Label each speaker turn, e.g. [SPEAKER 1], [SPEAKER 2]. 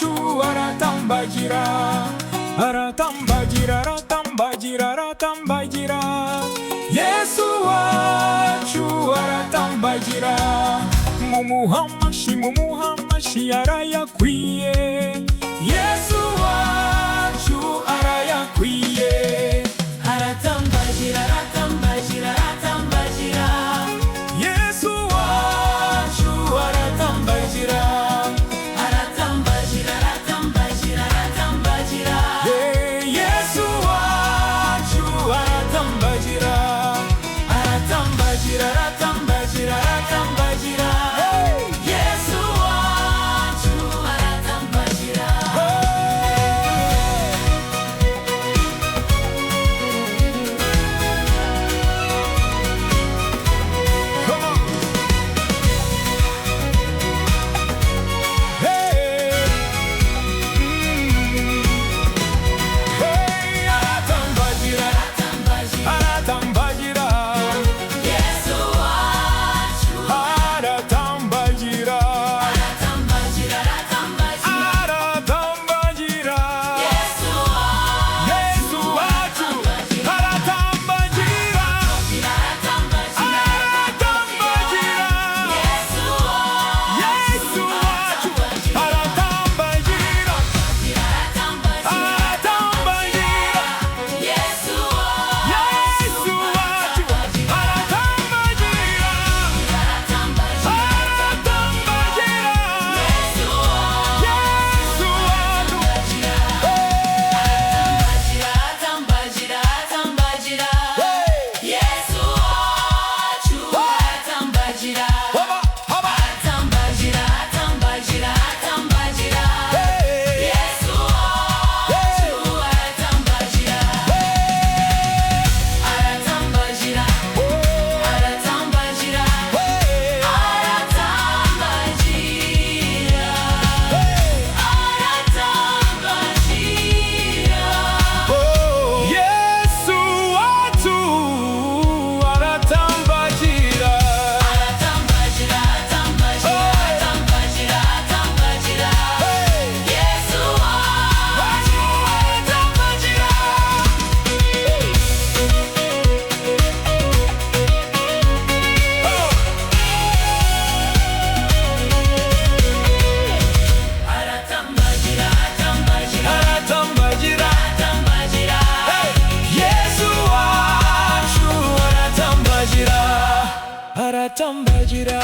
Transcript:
[SPEAKER 1] wacu aratambagira, aratambagira, aratambagira, aratambagira. Yesu wacu aratambagira. Mumuhamashi, mumuhamashi arayakwiye. Yesu wacu arayakwiye.
[SPEAKER 2] Aratambagira, aratambagira, aratambagira.
[SPEAKER 1] Yesu wacu aratambagira.
[SPEAKER 2] Aratambagira, aratambagira, aratambagira.
[SPEAKER 1] Yesu wacu aratambagira. Aratambagira, aratambagira, aratambagira.
[SPEAKER 2] Yesu wacu aratambagira.
[SPEAKER 1] Come on. Hey. Hey, aratambagira, aratambagira.
[SPEAKER 2] Yesu wacu
[SPEAKER 1] Aratambagira,
[SPEAKER 2] aratambagira, aratambagira.
[SPEAKER 1] aratambagira.
[SPEAKER 2] Yesu wacu
[SPEAKER 1] Yesu wacu aratambagira,
[SPEAKER 2] aratambagira.
[SPEAKER 1] aratambagira.
[SPEAKER 2] Yesu wacu
[SPEAKER 1] Yesu wacu aratambagira,
[SPEAKER 2] aratambagira.
[SPEAKER 1] aratambagira.
[SPEAKER 2] Yesu
[SPEAKER 1] Yesu
[SPEAKER 2] wacu
[SPEAKER 1] wacu aratambagira, aratambagira.